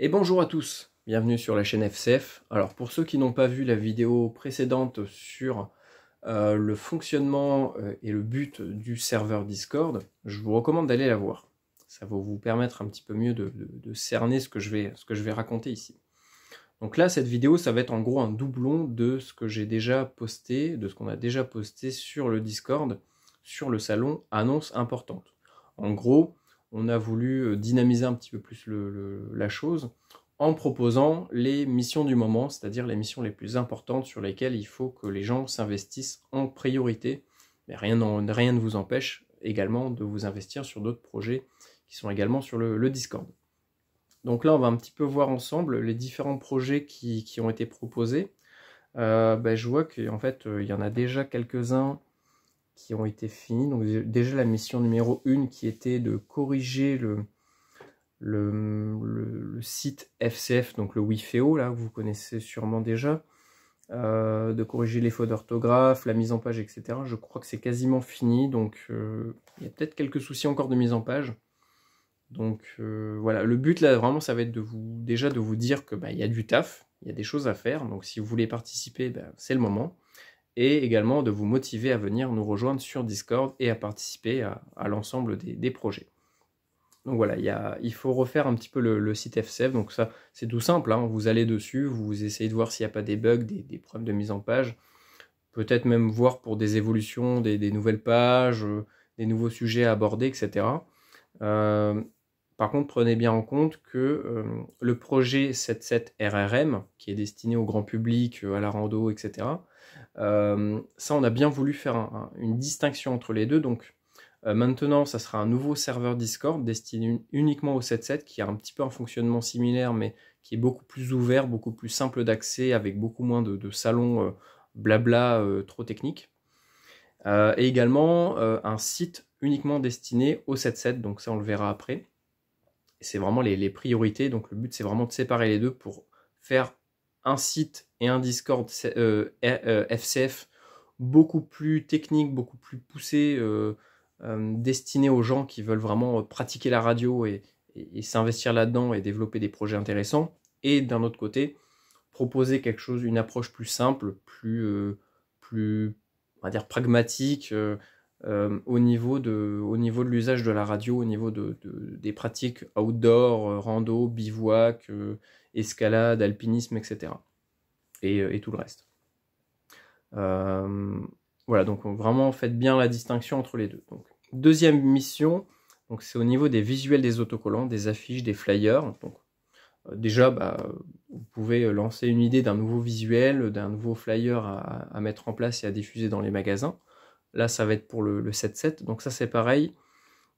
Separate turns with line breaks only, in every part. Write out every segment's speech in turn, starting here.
Et bonjour à tous, bienvenue sur la chaîne FCF. Alors pour ceux qui n'ont pas vu la vidéo précédente sur le fonctionnement et le but du serveur Discord, je vous recommande d'aller la voir. Ça va vous permettre un petit peu mieux de cerner ce que je vais raconter ici. Donc là, cette vidéo, ça va être en gros un doublon de ce que j'ai déjà posté, de ce qu'on a déjà posté sur le Discord, sur le salon Annonces importantes. En gros, on a voulu dynamiser un petit peu plus la chose en proposant les missions du moment, c'est-à-dire les missions les plus importantes sur lesquelles il faut que les gens s'investissent en priorité. Mais rien ne vous empêche également de vous investir sur d'autres projets qui sont également sur le Discord. Donc là, on va un petit peu voir ensemble les différents projets qui ont été proposés. Je vois qu'en fait, il y en a déjà quelques-uns qui ont été finis. Donc déjà la mission numéro 1 qui était de corriger le site FCF, donc le Wifeo, là, que vous connaissez sûrement déjà, de corriger les fautes d'orthographe, la mise en page, etc. Je crois que c'est quasiment fini, donc il y a peut-être quelques soucis encore de mise en page. Donc voilà, le but là vraiment ça va être de vous dire que il y a du taf, il y a des choses à faire, donc si vous voulez participer, c'est le moment. Et également de vous motiver à venir nous rejoindre sur Discord et à participer à l'ensemble des projets. Donc voilà, il faut refaire un petit peu le site FCF, donc ça c'est tout simple, hein. Vous allez dessus, vous essayez de voir s'il n'y a pas des bugs, des problèmes de mise en page, peut-être même voir pour des évolutions, des nouvelles pages, des nouveaux sujets à aborder, etc. Par contre, prenez bien en compte que le projet 77 RRM, qui est destiné au grand public, à la rando, etc., ça, on a bien voulu faire une distinction entre les deux. Donc maintenant, ça sera un nouveau serveur Discord destiné uniquement au 77, qui a un petit peu un fonctionnement similaire, mais qui est beaucoup plus ouvert, beaucoup plus simple d'accès, avec beaucoup moins de salons blabla trop techniques. Et également un site uniquement destiné au 77, donc ça on le verra après. C'est vraiment les priorités, donc le but c'est vraiment de séparer les deux pour faire un site et un Discord FCF beaucoup plus technique, beaucoup plus poussé, destiné aux gens qui veulent vraiment pratiquer la radio et s'investir là-dedans et développer des projets intéressants. Et d'un autre côté, proposer quelque chose, une approche plus simple, plus on va dire pragmatique, au niveau de l'usage de la radio, au niveau des pratiques outdoor, rando, bivouac, escalade, alpinisme, etc. Et tout le reste. Voilà, donc vraiment faites bien la distinction entre les deux. Donc, deuxième mission, donc c'est au niveau des visuels des autocollants, des affiches, des flyers. Donc, déjà, vous pouvez lancer une idée d'un nouveau visuel, d'un nouveau flyer à mettre en place et à diffuser dans les magasins. Là, ça va être pour le 7.7, donc ça c'est pareil.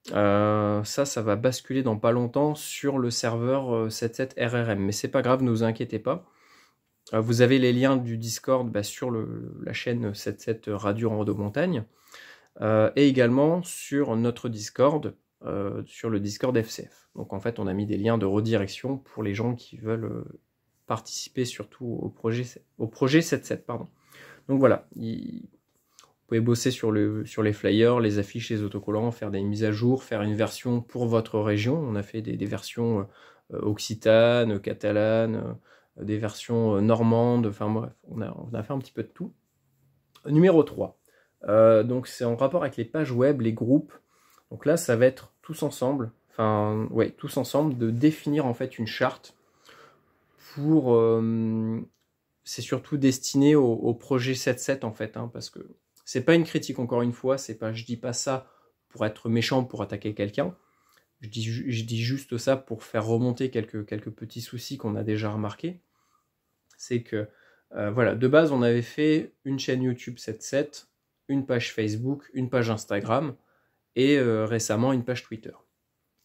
Ça va basculer dans pas longtemps sur le serveur 7.7 RRM, mais c'est pas grave, ne vous inquiétez pas. Vous avez les liens du Discord sur la chaîne 7.7 Radio Rando Montagne, et également sur notre Discord, sur le Discord FCF. Donc en fait, on a mis des liens de redirection pour les gens qui veulent participer surtout au projet 7.7, pardon. Donc voilà, vous pouvez bosser sur les flyers, les affiches, les autocollants, faire des mises à jour, faire une version pour votre région. On a fait des versions occitanes, catalanes, des versions normandes, enfin bref, on a fait un petit peu de tout. Numéro 3, donc c'est en rapport avec les pages web, les groupes. Donc là, ça va être tous ensemble, de définir en fait une charte pour... c'est surtout destiné au projet 7.7 en fait, hein, parce que c'est pas une critique encore une fois, je dis pas ça pour être méchant, pour attaquer quelqu'un, je dis juste ça pour faire remonter quelques petits soucis qu'on a déjà remarqués. C'est que, voilà, de base on avait fait une chaîne YouTube 7.7, une page Facebook, une page Instagram, et récemment une page Twitter.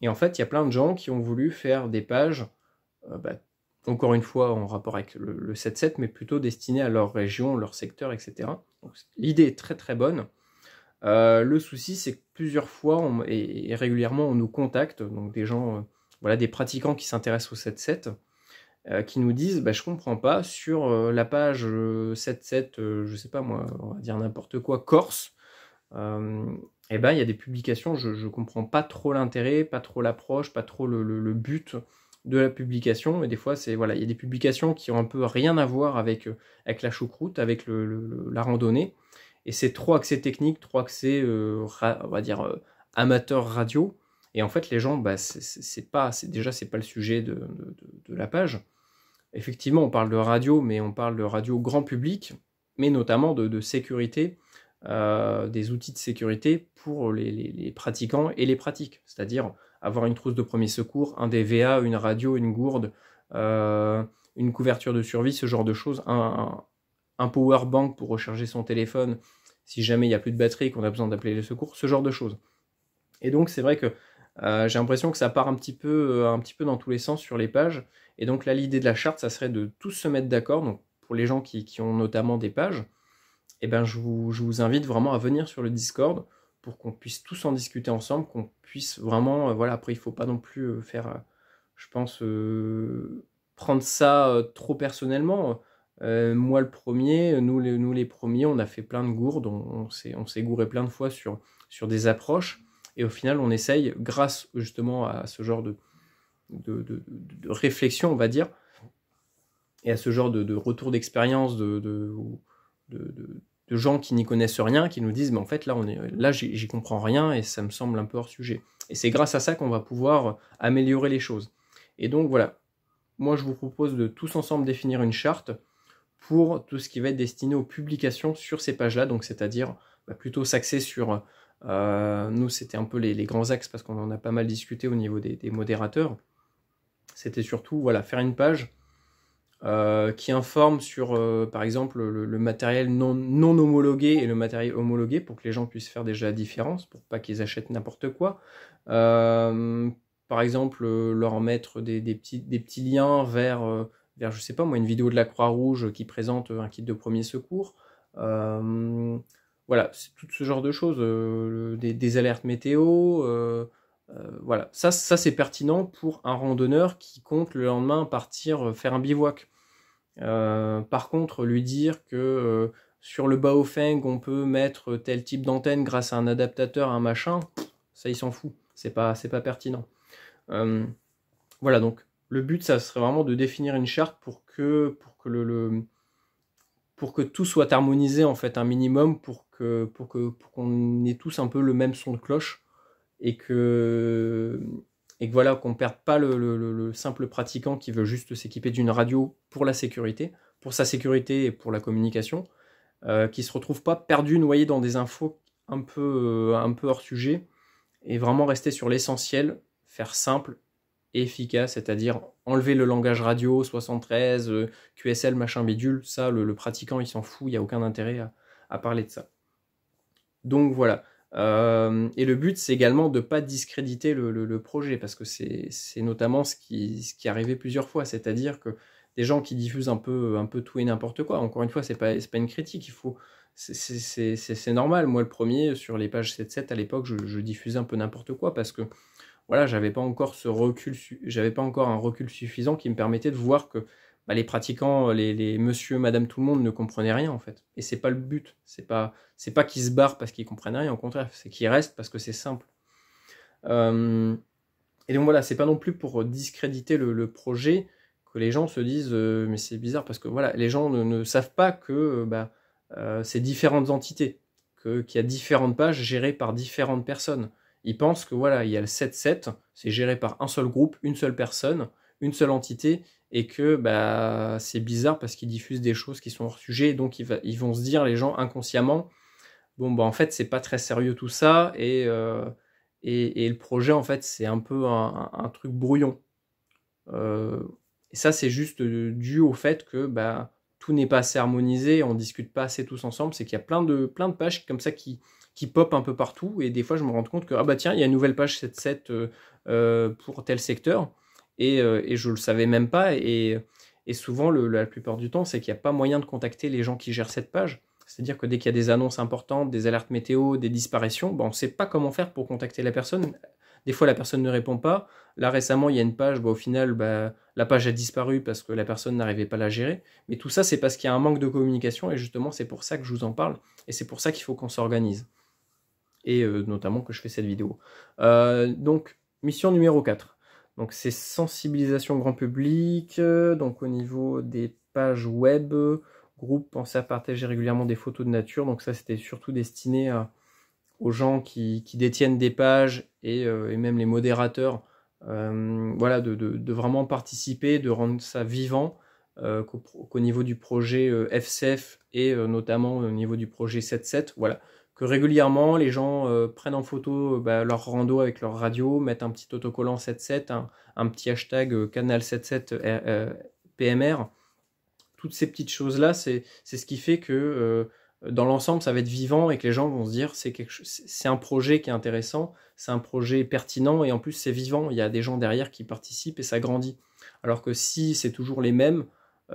Et en fait, il y a plein de gens qui ont voulu faire des pages, encore une fois en rapport avec le 7.7, mais plutôt destinées à leur région, leur secteur, etc. L'idée est très très bonne. Le souci, c'est que plusieurs fois et régulièrement, on nous contacte, donc des gens, des pratiquants qui s'intéressent au 7.7, qui nous disent je comprends pas, sur la page 7.7, je sais pas moi, on va dire n'importe quoi, Corse, il y a des publications, je comprends pas trop l'intérêt, pas trop l'approche, pas trop le but de la publication. Et des fois, voilà, il y a des publications qui ont un peu rien à voir avec la choucroute, avec la randonnée. Et c'est trop axé technique, trop axé, on va dire, amateur radio. Et en fait, les gens, bah, c'est pas le sujet de la page. Effectivement, on parle de radio, mais on parle de radio grand public, mais notamment de sécurité, des outils de sécurité pour les pratiquants et les pratiques. C'est-à-dire avoir une trousse de premier secours, un DVA, une radio, une gourde, une couverture de survie, ce genre de choses, un power bank pour recharger son téléphone si jamais il n'y a plus de batterie et qu'on a besoin d'appeler les secours, ce genre de choses. Et donc c'est vrai que j'ai l'impression que ça part un petit peu dans tous les sens sur les pages. Et donc là, l'idée de la charte, ça serait de tous se mettre d'accord. Donc pour les gens qui ont notamment des pages, eh ben, je vous invite vraiment à venir sur le Discord pour qu'on puisse tous en discuter ensemble, qu'on puisse vraiment, voilà, après il ne faut pas non plus faire, je pense, prendre ça trop personnellement. Moi le premier, nous les premiers, on a fait plein de gourdes, on s'est gouré plein de fois sur des approches, et au final on essaye, grâce justement à ce genre de réflexion, on va dire, et à ce genre de retour d'expérience de gens qui n'y connaissent rien, qui nous disent mais en fait là j'y comprends rien et ça me semble un peu hors sujet. Et c'est grâce à ça qu'on va pouvoir améliorer les choses. Et donc voilà, moi je vous propose de tous ensemble définir une charte pour tout ce qui va être destiné aux publications sur ces pages-là, donc c'est-à-dire plutôt s'axer sur, nous c'était un peu les grands axes parce qu'on en a pas mal discuté au niveau des modérateurs. C'était surtout voilà, faire une page qui informe sur, par exemple, le matériel non homologué et le matériel homologué pour que les gens puissent faire déjà la différence, pour pas qu'ils achètent n'importe quoi. Par exemple, leur mettre des petits liens vers, je sais pas moi, une vidéo de la Croix-Rouge qui présente un kit de premier secours. Voilà, c'est tout ce genre de choses, des alertes météo. Voilà, ça c'est pertinent pour un randonneur qui compte le lendemain partir faire un bivouac. Par contre, lui dire que sur le Baofeng on peut mettre tel type d'antenne grâce à un adaptateur, un machin, ça il s'en fout, c'est pas pertinent. Voilà, donc le but ça serait vraiment de définir une charte pour que tout soit harmonisé en fait un minimum, pour qu'on ait tous un peu le même son de cloche. Et que voilà, qu'on ne perde pas le simple pratiquant qui veut juste s'équiper d'une radio pour la sécurité, pour sa sécurité et pour la communication, qui ne se retrouve pas perdu, noyé dans des infos un peu hors sujet, et vraiment rester sur l'essentiel, faire simple et efficace, c'est-à-dire enlever le langage radio, 73, QSL, machin bidule, ça le pratiquant il s'en fout, il n'y a aucun intérêt à parler de ça. Donc voilà. Et le but, c'est également de ne pas discréditer le projet, parce que c'est notamment ce qui est arrivé plusieurs fois, c'est-à-dire que des gens qui diffusent un peu tout et n'importe quoi, encore une fois, c'est pas une critique, c'est normal. Moi, le premier, sur les pages 7.7, à l'époque, je diffusais un peu n'importe quoi, parce que voilà, j'avais pas encore un recul suffisant qui me permettait de voir que les pratiquants, les monsieur, madame, tout le monde ne comprenaient rien en fait. Et c'est pas le but. C'est pas qu'ils se barrent parce qu'ils comprennent rien, au contraire, c'est qu'ils restent parce que c'est simple. Et donc voilà, c'est pas non plus pour discréditer le projet que les gens se disent mais c'est bizarre, parce que voilà, les gens ne savent pas que c'est différentes entités, qu'il y a différentes pages gérées par différentes personnes. Ils pensent que voilà, il y a le 7.7, c'est géré par un seul groupe, une seule personne, une seule entité, et que c'est bizarre parce qu'ils diffusent des choses qui sont hors sujet, et donc ils vont se dire, les gens, inconsciemment, bon en fait c'est pas très sérieux tout ça, et le projet en fait c'est un peu un truc brouillon. Et ça c'est juste dû au fait que tout n'est pas assez harmonisé, on discute pas assez tous ensemble, c'est qu'il y a plein de pages comme ça qui pop un peu partout, et des fois je me rends compte que tiens, il y a une nouvelle page 7.7 pour tel secteur, et je le savais même pas, et souvent la plupart du temps c'est qu'il n'y a pas moyen de contacter les gens qui gèrent cette page. C'est-à-dire que dès qu'il y a des annonces importantes, des alertes météo, des disparitions, on ne sait pas comment faire pour contacter la personne. Des fois la personne ne répond pas. Là récemment il y a une page, au final la page a disparu parce que la personne n'arrivait pas à la gérer. Mais tout ça c'est parce qu'il y a un manque de communication, et justement c'est pour ça que je vous en parle, et c'est pour ça qu'il faut qu'on s'organise. Et notamment que je fais cette vidéo. Donc, mission numéro 4. Donc c'est sensibilisation grand public, donc au niveau des pages web, groupe, pensez à partager régulièrement des photos de nature. Donc ça c'était surtout destiné aux gens qui détiennent des pages et même les modérateurs, voilà, de vraiment participer, de rendre ça vivant, qu'au niveau du projet FCF et notamment au niveau du projet 7.7, voilà, que régulièrement les gens prennent en photo leur rando avec leur radio, mettent un petit autocollant 7.7, un petit hashtag canal 7.7 PMR. Toutes ces petites choses-là, c'est ce qui fait que dans l'ensemble, ça va être vivant et que les gens vont se dire c'est un projet qui est intéressant, c'est un projet pertinent et en plus c'est vivant, il y a des gens derrière qui participent et ça grandit. Alors que si c'est toujours les mêmes,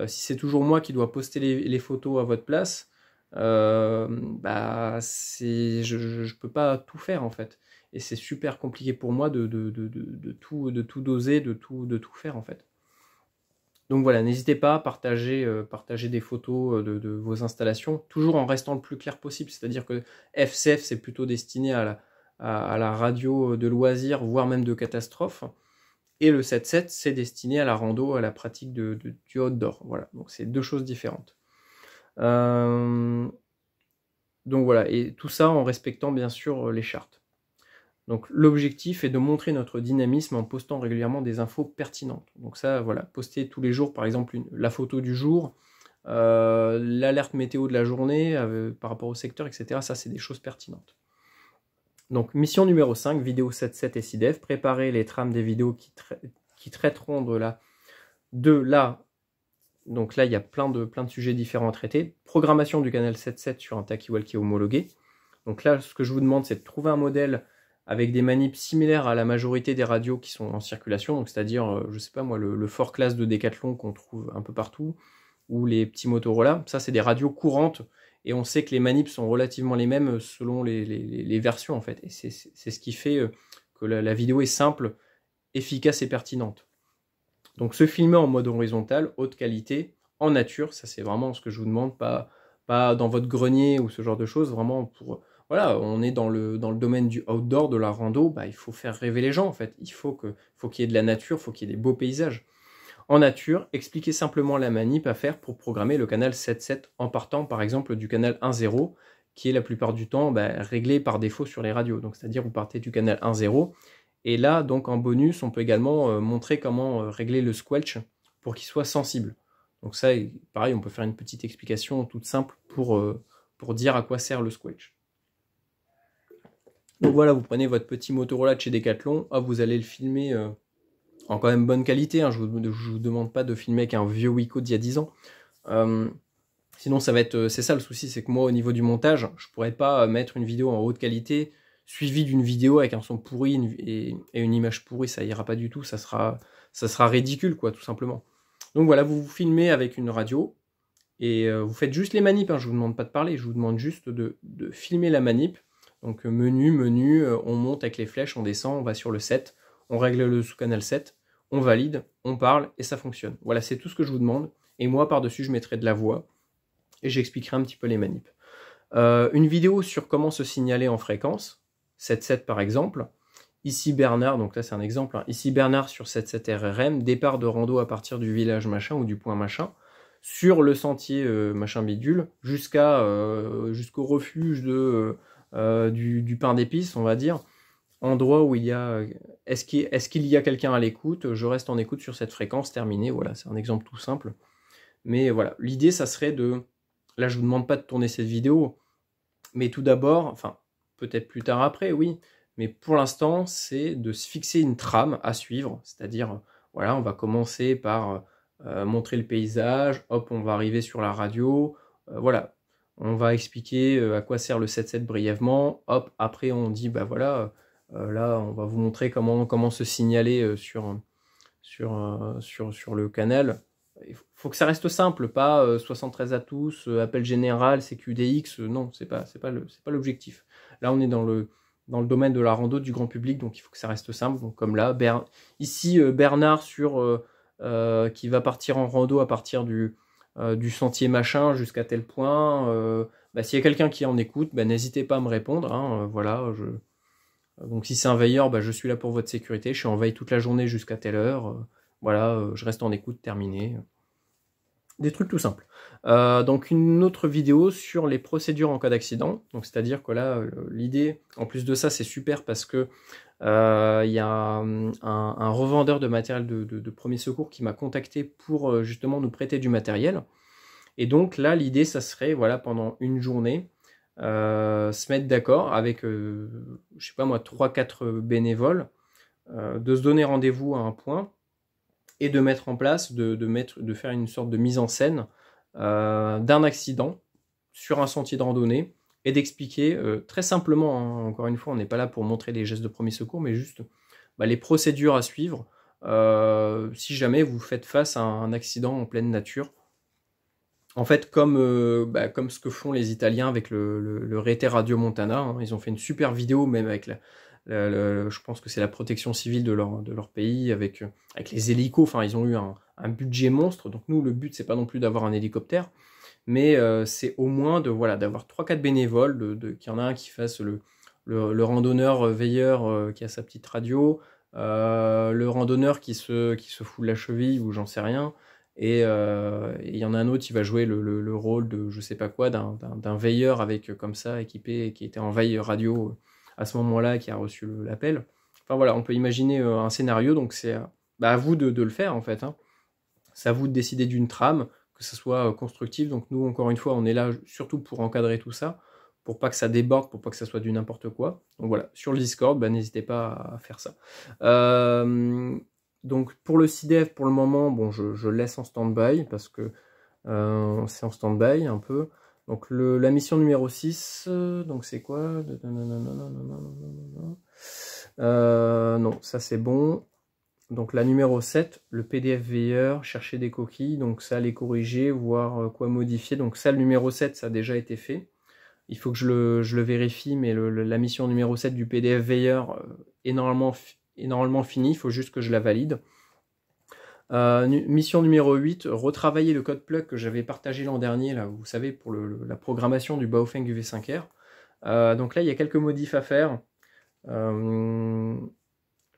si c'est toujours moi qui dois poster les photos à votre place, je peux pas tout faire en fait. Et c'est super compliqué pour moi de tout doser, de tout faire en fait. Donc voilà, n'hésitez pas à partager des photos de vos installations, toujours en restant le plus clair possible. C'est-à-dire que FCF, c'est plutôt destiné à la radio de loisirs, voire même de catastrophe. Et le 7.7, c'est destiné à la rando, à la pratique du outdoor. Voilà, donc c'est deux choses différentes. Donc voilà, et tout ça en respectant bien sûr les chartes. Donc l'objectif est de montrer notre dynamisme en postant régulièrement des infos pertinentes. Donc ça, voilà, poster tous les jours par exemple la photo du jour, l'alerte météo de la journée par rapport au secteur, etc. Ça, c'est des choses pertinentes. Donc mission numéro 5, vidéo 7.7 et SIDEF, préparer les trames des vidéos qui traiteront donc là, il y a plein de sujets différents à traiter. Programmation du canal 7.7 sur un talkie-walkie homologué. Donc là, ce que je vous demande, c'est de trouver un modèle avec des manips similaires à la majorité des radios qui sont en circulation, donc c'est-à-dire, je sais pas moi, le Fort Class de Decathlon qu'on trouve un peu partout, ou les petits Motorola. Ça, c'est des radios courantes, et on sait que les manips sont relativement les mêmes selon les versions, en fait. Et c'est ce qui fait que la vidéo est simple, efficace et pertinente. Donc se filmer en mode horizontal, haute qualité, en nature, ça c'est vraiment ce que je vous demande, pas dans votre grenier ou ce genre de choses, vraiment pour... Voilà, on est dans le domaine du outdoor, de la rando, il faut faire rêver les gens en fait. Il faut qu'il y ait de la nature, il faut qu'il y ait des beaux paysages. En nature, expliquez simplement la manip à faire pour programmer le canal 7.7 en partant par exemple du canal 1.0 qui est la plupart du temps réglé par défaut sur les radios. Donc c'est-à-dire vous partez du canal 1.0 et là donc en bonus on peut également montrer comment régler le squelch pour qu'il soit sensible. Donc ça pareil on peut faire une petite explication toute simple pour dire à quoi sert le squelch. Donc voilà, vous prenez votre petit Motorola de chez Decathlon, vous allez le filmer en quand même bonne qualité, hein. Je vous demande pas de filmer avec un vieux Wiko d'il y a 10 ans. Sinon ça va être, c'est ça le souci, c'est que moi au niveau du montage, je pourrais pas mettre une vidéo en haute qualité, suivie d'une vidéo avec un son pourri et une image pourrie, ça ira pas du tout, ça sera ridicule quoi, tout simplement. Donc voilà, vous filmez avec une radio, et vous faites juste les manips, hein. Je vous demande pas de parler, je vous demande juste de filmer la manip. Donc menu, on monte avec les flèches, on descend, on va sur le 7, on règle le sous-canal 7, on valide, on parle et ça fonctionne. Voilà, c'est tout ce que je vous demande. Et moi, par-dessus, je mettrai de la voix et j'expliquerai un petit peu les manips. Une vidéo sur comment se signaler en fréquence, 7.7 par exemple. Ici Bernard, donc là c'est un exemple, hein. Ici Bernard sur 7.7 RRM, départ de rando à partir du village machin ou du point machin, sur le sentier machin bidule, jusqu'au refuge du pain d'épices, on va dire, endroit où il y a... Est-ce qu'il y a quelqu'un à l'écoute? Je reste en écoute sur cette fréquence, terminée, voilà, c'est un exemple tout simple. Mais voilà, l'idée, ça serait de... Là, je vous demande pas de tourner cette vidéo, mais tout d'abord, enfin, peut-être plus tard après, oui, mais pour l'instant, c'est de se fixer une trame à suivre, c'est-à-dire, voilà, on va commencer par montrer le paysage, hop, on va arriver sur la radio, voilà, on va expliquer à quoi sert le 7.7 brièvement, hop, après on dit, voilà, là, on va vous montrer comment se signaler sur le canal. Il faut que ça reste simple, pas 73 à tous, appel général, CQDX, non, c'est pas l'objectif. Là, on est dans le domaine de la rando du grand public, donc il faut que ça reste simple. Donc comme là, ici Bernard qui va partir en rando à partir du sentier machin jusqu'à tel point. S'il y a quelqu'un qui en écoute, n'hésitez pas à me répondre. Hein, voilà, Donc si c'est un veilleur, bah, je suis là pour votre sécurité, je suis en veille toute la journée jusqu'à telle heure, voilà, je reste en écoute, terminé. Des trucs tout simples. Donc une autre vidéo sur les procédures en cas d'accident. Donc c'est-à-dire que là, l'idée, en plus de ça, c'est super parce que il y a un revendeur de matériel de premier secours qui m'a contacté pour justement nous prêter du matériel. Et donc là, l'idée, ça serait, voilà, pendant une journée, se mettre d'accord avec, je sais pas moi, 3-4 bénévoles, de se donner rendez-vous à un point et de mettre en place, de faire une sorte de mise en scène d'un accident sur un sentier de randonnée et d'expliquer très simplement, hein, encore une fois, on n'est pas là pour montrer des gestes de premier secours, mais juste les procédures à suivre si jamais vous faites face à un accident en pleine nature. En fait, comme ce que font les Italiens avec le Rete Radio Montana, hein, ils ont fait une super vidéo, même avec je pense que c'est la protection civile de leur pays, avec les hélicos. Enfin, ils ont eu un budget monstre. Donc nous, le but, c'est pas non plus d'avoir un hélicoptère, mais c'est au moins d'avoir 3-4 bénévoles, qu'il y en a un qui fasse le randonneur veilleur qui a sa petite radio, le randonneur qui se fout de la cheville ou j'en sais rien. Et il y en a un autre qui va jouer le rôle de je sais pas quoi, d'un veilleur avec comme ça équipé, qui était en veille radio à ce moment-là, qui a reçu l'appel. Enfin voilà, on peut imaginer un scénario, donc c'est à vous de le faire en fait. Hein. C'est à vous de décider d'une trame, que ce soit constructif. Donc nous, encore une fois, on est là surtout pour encadrer tout ça, pour pas que ça déborde, pour pas que ça soit du n'importe quoi. Donc voilà, sur le Discord, n'hésitez pas à faire ça. Donc pour le CIDEF, pour le moment, bon, je laisse en stand-by parce que c'est en stand-by un peu. Donc la mission numéro 6, donc c'est quoi? Non, ça c'est bon. Donc la numéro 7, le PDF veilleur, chercher des coquilles, donc ça les corriger, voir quoi modifier. Donc ça, le numéro 7, ça a déjà été fait. Il faut que je le vérifie, mais la mission numéro 7 du PDF veilleur est normalement finie, il faut juste que je la valide. Mission numéro 8, retravailler le code plug que j'avais partagé l'an dernier, là, vous savez, pour la programmation du Baofeng UV5R. Donc là, il y a quelques modifs à faire.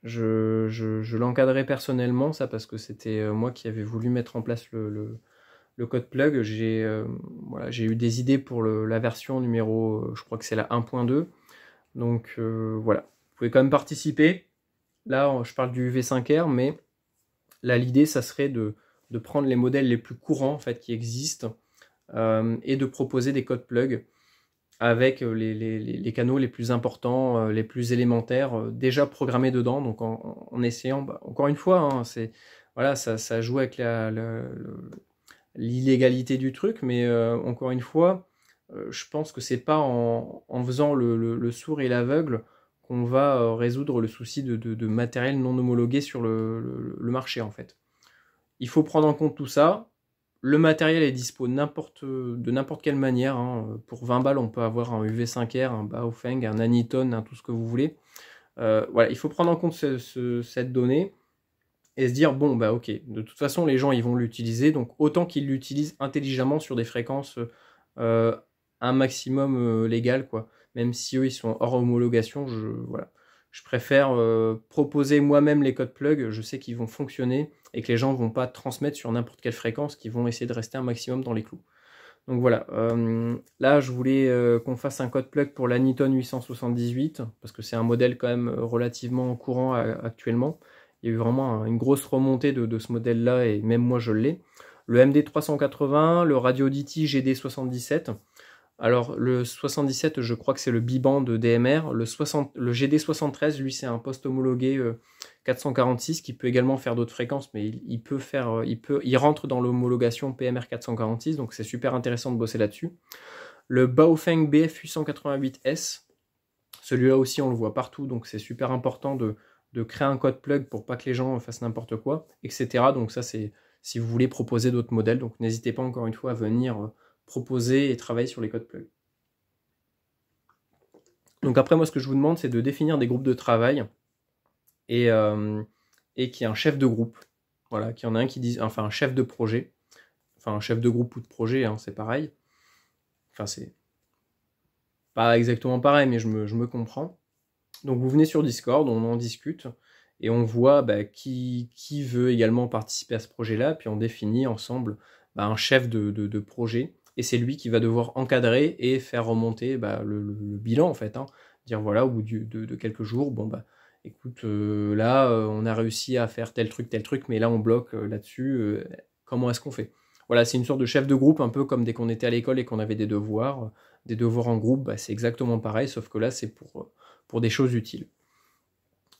Je l'encadrais personnellement, ça, parce que c'était moi qui avais voulu mettre en place le code plug. J'ai eu des idées pour la version numéro, je crois que c'est la 1.2. Donc voilà, vous pouvez quand même participer. Là, je parle du UV5R, mais là, l'idée, ça serait de prendre les modèles les plus courants en fait, qui existent et de proposer des codes plug avec les canaux les plus importants, les plus élémentaires, déjà programmés dedans, donc en essayant, encore une fois, hein, voilà, ça joue avec l'illégalité du truc, mais encore une fois, je pense que c'est pas en faisant le sourd et l'aveugle qu'on va résoudre le souci de matériel non homologué sur le marché, en fait. Il faut prendre en compte tout ça. Le matériel est dispo de n'importe quelle manière. Hein. Pour 20 balles, on peut avoir un UV5R, un Baofeng, un Anyton, tout ce que vous voulez. Voilà, il faut prendre en compte cette donnée et se dire, bon, ok, de toute façon, les gens, ils vont l'utiliser, donc autant qu'ils l'utilisent intelligemment sur des fréquences un maximum légal, quoi. Même si eux, ils sont hors homologation, voilà. Je préfère proposer moi-même les codes plug, je sais qu'ils vont fonctionner et que les gens ne vont pas transmettre sur n'importe quelle fréquence, qu'ils vont essayer de rester un maximum dans les clous. Donc voilà, là je voulais qu'on fasse un code plug pour l'Anyton 878, parce que c'est un modèle quand même relativement courant actuellement. Il y a eu vraiment une grosse remontée de ce modèle-là, et même moi je l'ai. Le MD380, le Radio-DT GD77. Alors le 77, je crois que c'est le bi-band de DMR. Le GD73, lui, c'est un poste homologué 446 qui peut également faire d'autres fréquences, mais il rentre dans l'homologation PMR 446, donc c'est super intéressant de bosser là-dessus. Le Baofeng BF 888S, celui-là aussi on le voit partout, donc c'est super important de créer un code plug pour pas que les gens fassent n'importe quoi, etc. Donc ça, c'est si vous voulez proposer d'autres modèles, donc n'hésitez pas encore une fois à venir proposer et travailler sur les codes plug. Donc après, moi, ce que je vous demande, c'est de définir des groupes de travail et qu'il y ait un chef de groupe. Voilà, qu'il y en a un qui dise, enfin un chef de projet, enfin un chef de groupe ou de projet, hein, c'est pareil. Enfin, c'est pas exactement pareil, mais je me comprends. Donc vous venez sur Discord, on en discute, et on voit qui veut également participer à ce projet-là, puis on définit ensemble un chef de projet, et c'est lui qui va devoir encadrer et faire remonter le bilan en fait, hein. Dire voilà, au bout de quelques jours, bon écoute, là on a réussi à faire tel truc, mais là on bloque là-dessus, comment est-ce qu'on fait? Voilà, c'est une sorte de chef de groupe, un peu comme dès qu'on était à l'école et qu'on avait des devoirs en groupe, c'est exactement pareil, sauf que là c'est pour des choses utiles.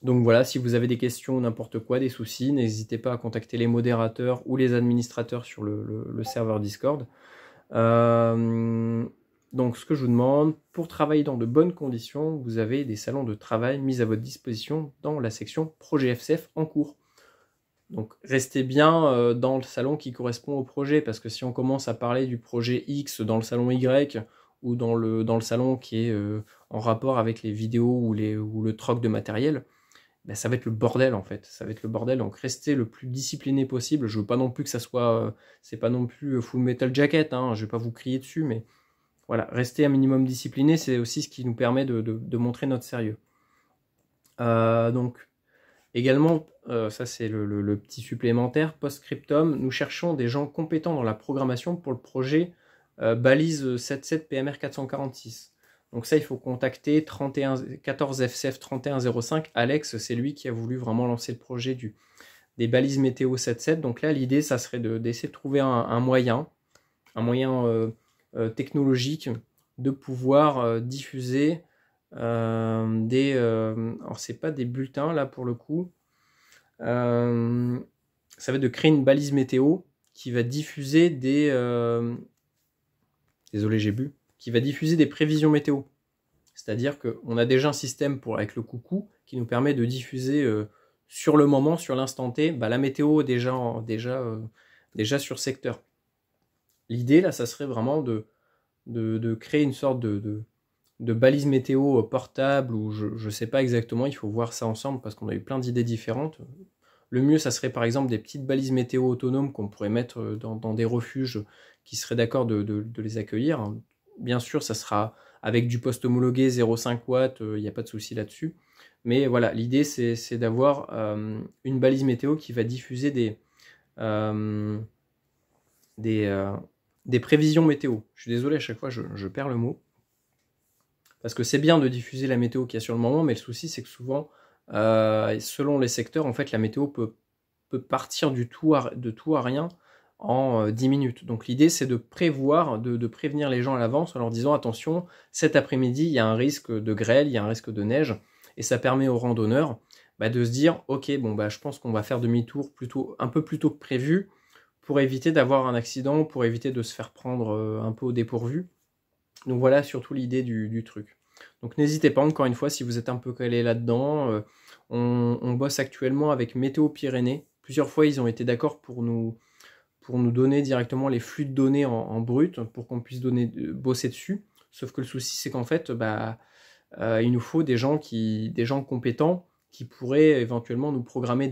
Donc voilà, si vous avez des questions, n'importe quoi, des soucis, n'hésitez pas à contacter les modérateurs ou les administrateurs sur le serveur Discord. Donc ce que je vous demande, pour travailler dans de bonnes conditions, vous avez des salons de travail mis à votre disposition dans la section Projet FCF en cours. Donc restez bien dans le salon qui correspond au projet, parce que si on commence à parler du projet X dans le salon Y, ou dans le salon qui est en rapport avec les vidéos ou le troc de matériel, ça va être le bordel en fait, ça va être le bordel, donc restez le plus discipliné possible. Je veux pas non plus que ça soit, c'est pas non plus Full Metal Jacket, hein, je vais pas vous crier dessus, mais voilà, rester un minimum discipliné, c'est aussi ce qui nous permet de montrer notre sérieux. Donc également, ça c'est le petit supplémentaire, post-scriptum, nous cherchons des gens compétents dans la programmation pour le projet balise 77 PMR 446. Donc ça, il faut contacter 14 FCF 3105. Alex, c'est lui qui a voulu vraiment lancer le projet des balises météo 77. Donc là, l'idée, ça serait d'essayer de trouver un moyen technologique de pouvoir diffuser alors c'est pas des bulletins là pour le coup, ça va être de créer une balise météo qui va diffuser désolé j'ai bu, qui va diffuser des prévisions météo. C'est-à-dire qu'on a déjà un système avec le coucou qui nous permet de diffuser sur le moment, sur l'instant T, la météo déjà sur secteur. L'idée là, ça serait vraiment de créer une sorte de balise météo portable, ou je sais pas exactement, il faut voir ça ensemble parce qu'on a eu plein d'idées différentes. Le mieux, ça serait par exemple des petites balises météo autonomes qu'on pourrait mettre dans des refuges qui seraient d'accord de les accueillir. Bien sûr, ça sera avec du poste homologué 0,5 watts, il n'y a pas de souci là-dessus. Mais voilà, l'idée c'est d'avoir une balise météo qui va diffuser des prévisions météo. Je suis désolé, à chaque fois je perds le mot. Parce que c'est bien de diffuser la météo qu'il y a sur le moment, mais le souci c'est que souvent, selon les secteurs, en fait, la météo peut partir de tout à rien en 10 minutes. Donc l'idée c'est de prévoir, de prévenir les gens à l'avance en leur disant attention, cet après-midi il y a un risque de grêle, il y a un risque de neige, et ça permet aux randonneurs de se dire ok, je pense qu'on va faire demi-tour un peu plus tôt que prévu pour éviter d'avoir un accident, pour éviter de se faire prendre un peu au dépourvu. Donc voilà surtout l'idée du truc. Donc n'hésitez pas, encore une fois, si vous êtes un peu calé là-dedans, on bosse actuellement avec Météo Pyrénées. Plusieurs fois ils ont été d'accord pour nous donner directement les flux de données en brut pour qu'on puisse bosser dessus. Sauf que le souci c'est qu'en fait il nous faut des gens compétents qui pourraient éventuellement nous programmer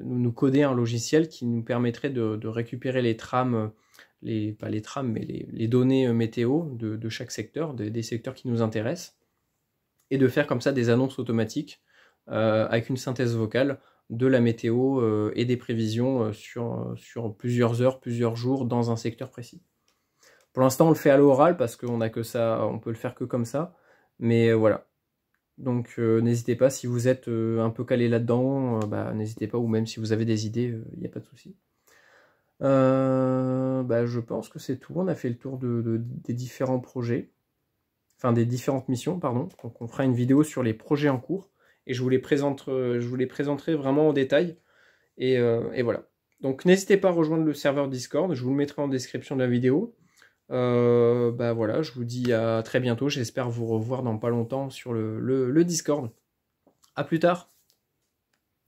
nous coder un logiciel qui nous permettrait de récupérer les trames, pas les trames, mais les données météo de chaque secteur, des secteurs qui nous intéressent, et de faire comme ça des annonces automatiques avec une synthèse vocale de la météo et des prévisions sur plusieurs heures, plusieurs jours dans un secteur précis. Pour l'instant, on le fait à l'oral parce qu'on a que ça, on peut le faire que comme ça, mais voilà. Donc n'hésitez pas, si vous êtes un peu calé là-dedans, n'hésitez pas, ou même si vous avez des idées, il n'y a pas de souci. Je pense que c'est tout, on a fait le tour des différents projets, enfin des différentes missions, pardon. Donc on fera une vidéo sur les projets en cours, et je vous les présenterai vraiment en détail, et voilà. Donc n'hésitez pas à rejoindre le serveur Discord, je vous le mettrai en description de la vidéo. Voilà, je vous dis à très bientôt, j'espère vous revoir dans pas longtemps sur le Discord. À plus tard.